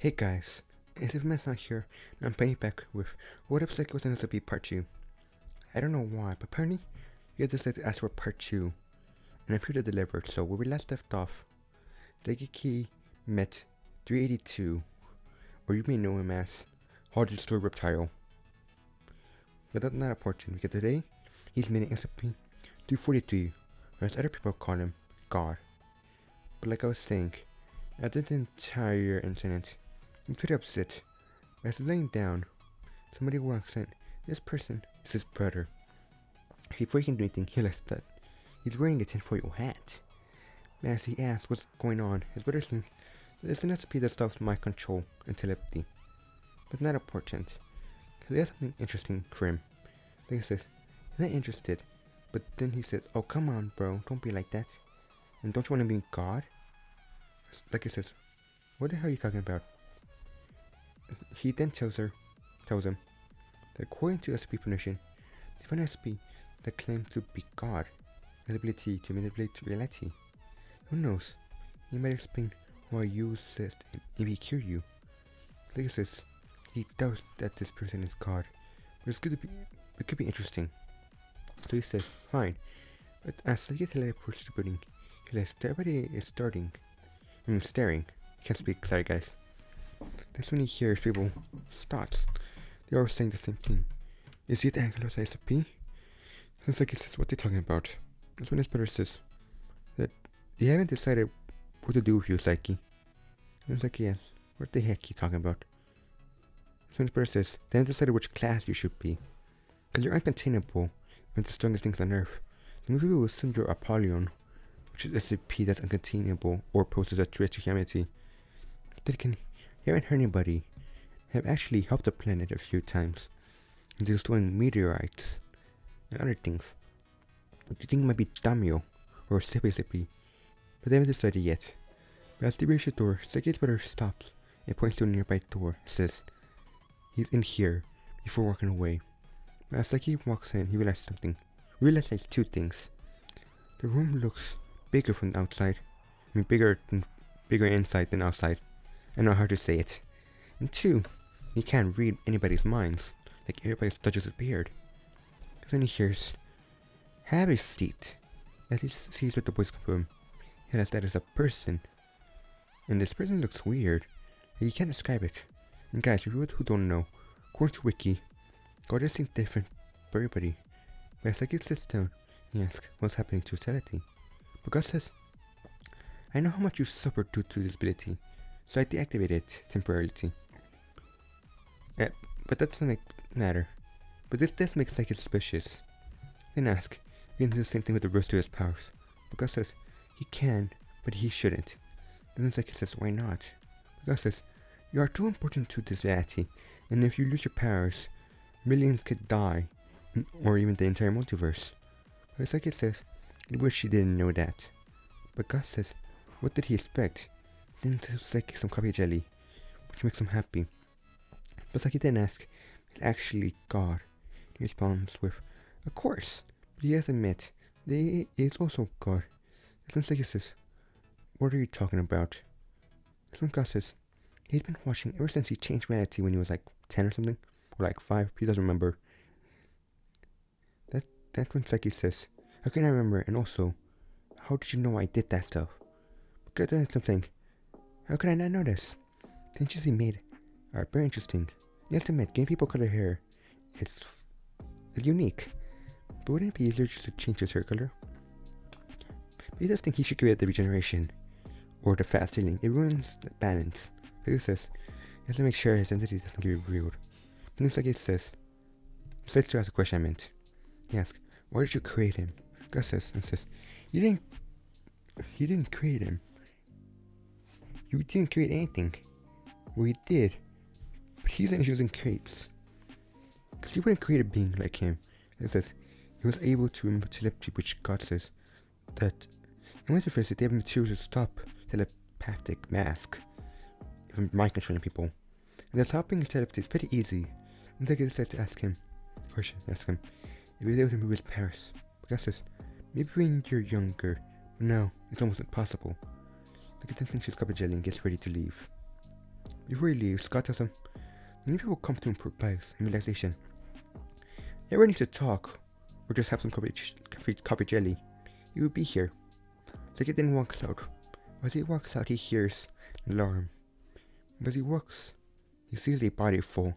Hey guys, it's Mess not here, and I'm playing back with What If Psycho was in be part 2. I don't know why, but apparently you guys decided to ask for part 2, and I'm here to deliver. So where we last left off, Saiki met 382, or you may know him as Hard to Destroy Reptile. But that's not important, because today he's meeting SCP-243, or as other people call him, God. But like I was saying, after the entire incident, I'm pretty upset. As he's laying down, somebody walks in. This person is his brother. Before he can do anything, he realizes that he's wearing a tinfoil hat. As he asks what's going on, his brother thinks there's an SCP that stops my control and telepathy. But not important, because he has something interesting for him. Like he says, he's not interested, but then he says, oh come on bro, don't be like that. And don't you want to be God? Like he says, what the hell are you talking about? He then tells him that according to SCP permission, they found an SCP that claims to be God, has the ability to manipulate reality. Who knows? He might explain why you exist and maybe cure you. Like I says, he doubts that this person is God, but it could be interesting. So he says, fine. But as he teleports to the building, he realizes that everybody is staring. Can't speak, sorry guys. That's when he hears people starts. They are saying the same thing. Is it Angelo's SCP? Sounds like he says what they're talking about. That's when his brother says that they haven't decided what to do with you, Saiki. And it's like, yes, what the heck are you talking about? That's when his brother says they haven't decided which class you should be. Because you're uncontainable and the strongest things on Earth. So most people will assume you're Apollyon, which is SCP that's uncontainable or poses a threat to humanity. You haven't hurt anybody, have actually helped the planet a few times, and destroying meteorites and other things. But you think it might be Damio or Sippy, but they haven't decided yet. But as they reach the door, Saiki's brother stops and points to a nearby door and says, he's in here, before walking away. But as Saiki walks in, he realizes something. He realizes two things. The room looks bigger from the outside. I mean bigger inside than outside. I know how to say it. And two, he can't read anybody's minds, like everybody's touches his beard. Then he hears, have a seat. As he sees what the boys come to him, he realizes that is a person. And this person looks weird. He can't describe it. And guys, for you who don't know, according to Wiki, God is things different for everybody. But as he sits down, he asks what's happening to his reality. But God says, I know how much you suffered due to this ability, so I deactivated it temporarily. But that doesn't matter. But this does make Saiki suspicious. Then ask, you can do the same thing with the rest of his powers. But God says, he can, but he shouldn't. And then Saiki says, why not? But God says, you are too important to this reality, and if you lose your powers, millions could die, or even the entire multiverse. But Saiki says, I wish he didn't know that. But God says, what did he expect? Then gives Saiki some coffee jelly, which makes him happy. But Saiki then asks, is actually God? He responds with, of course, but he has to admit that he is also God. That's when Saiki says, what are you talking about? That's when God says, he's been watching ever since he changed reality when he was like 10 or something, or like 5, he doesn't remember. That's when Saiki says, how can I remember, and also, how did you know I did that stuff? But then something, how could I not know this? The changes he made are very interesting. You have to admit, giving people color hair is unique. But wouldn't it be easier just to change his hair color? But he does think he should create the regeneration, or the fast healing. It ruins the balance. But he says, he has to make sure his entity doesn't get revealed. But it's like it says, he says to ask a question I meant. He asks, why did you create him? God says, you didn't create him. You didn't create anything. Well, he did. But he's using crates. Because he wouldn't create a being like him. It says, he was able to remember telepathy, which God says that in Winterfest they have materials to stop telepathic mask from mind controlling people. And that's stopping his telepathy is pretty easy. And they decides to ask him if he was able to move his powers. But God says, maybe when you're younger, but now it's almost impossible. Look at them finish his cup of jelly and gets ready to leave. Before he leaves, Scott tells him many people come to him for advice and relaxation. Everyone needs to talk or just have some coffee jelly. He will be here. Seki then walks out. As he walks out, he hears an alarm. As he walks, he sees a body fall.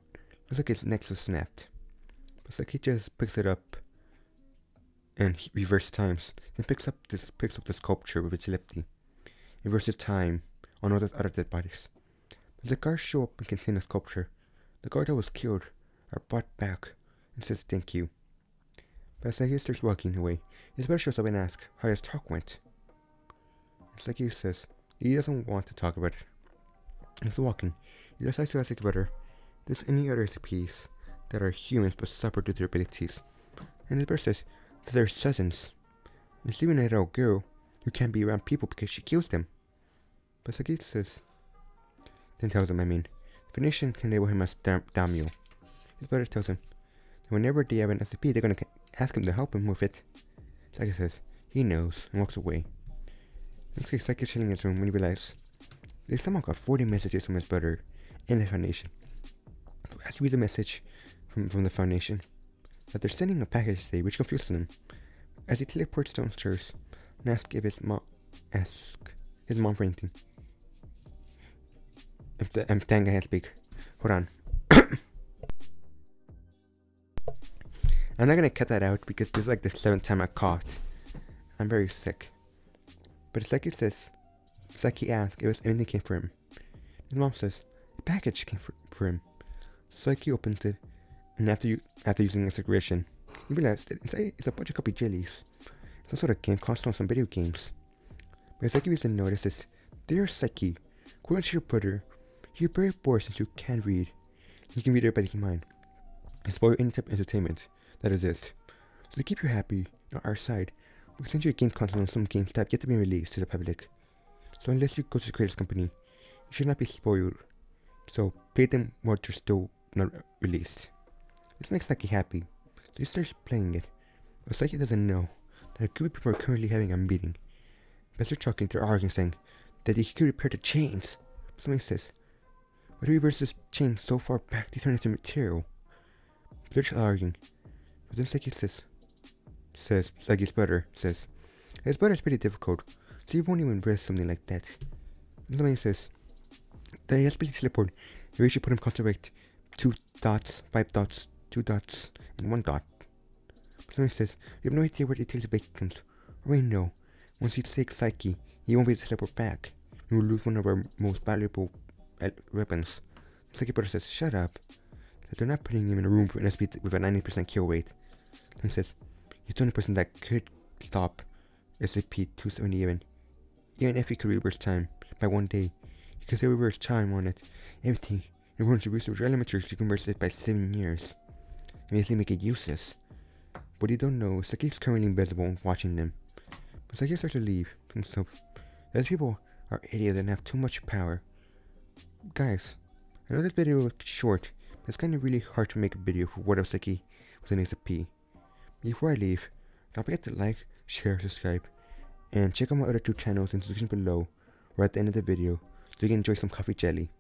Looks like his neck was snapped. But Seki just picks it up and reverse times. Then picks up the sculpture with its telepathy. Reverses time on all the other dead bodies. As the guards show up and contain the sculpture, the guard that was killed are brought back and says thank you. But as he starts walking away, his brother shows up and asks how his talk went. Seki says he doesn't want to talk about it. As walking, he decides to ask his brother if there's any other recipes that are humans but suffer due to their abilities. And his brother says that they're cousins. There's even a little girl who can't be around people because she kills them. But Seki says, then tells him, the Phoenician can label him as Daimyo. His brother tells him that whenever they have an SCP, they're going to ask him to help him with it. Seki says he knows and walks away. Next day, Seki is chilling in his room when he realizes they somehow got 40 messages from his brother in the Foundation. So as he reads a message from the Foundation, that they're sending a package today, which confuses him. As he teleports downstairs and asks his mom for anything. If the thing I can't speak. Hold on. I'm not gonna cut that out because this is like the 7th time I coughed. I'm very sick. But Seki asks if there's anything came for him. His mom says a package came for him. Seki opens it, and after using a segregation, he realizes that inside is a bunch of copy jellies. Some sort of game console on some video games. But Seki reads the note that says, "Dear Seki, according to your brother, you're very bored since you can't read. You can read everybody's mind and spoil any type of entertainment that exists. So to keep you happy on our side, we'll send you a game console and some games that have yet to be released to the public. So unless you go to the creators company, you should not be spoiled. So play them while they're still not released." This makes Seki happy, so he starts playing it. But Seki doesn't know that a group of people are currently having a meeting. As they're talking, they're arguing, saying that he could repair the chains. Somebody says, "Why do we reverse this chain so far back to turn into material?" They're just arguing. But then Seki Seki's brother says, his brother's pretty difficult, so he won't even risk something like that. And somebody says that he has to teleport, and we should put him construct 2 dots, 5 dots, 2 dots, and 1 dot. But somebody says, "We have no idea where it takes the beacons. Or we know, once he takes Saiki, he won't be able to teleport back. We will lose one of our most valuable weapons." Seki brother says, "Shut up." That they're not putting him in a room with an SP with a 90% kill rate. And he says, "He's the only person that could stop SCP-277, even if he could reverse time by 1 day. Because they reverse time on it, everything. If one should research elementary, you can reverse it by 7 years. And easily make it useless." What you don't know is Seki's currently invisible watching them. But Seki starts to leave himself. Those people are idiots and have too much power. Guys, I know this video is short, but it's kind of really hard to make a video for what if Seki was an SCP. Before I leave, don't forget to like, share, subscribe, and check out my other 2 channels in the description below or at the end of the video so you can enjoy some coffee jelly.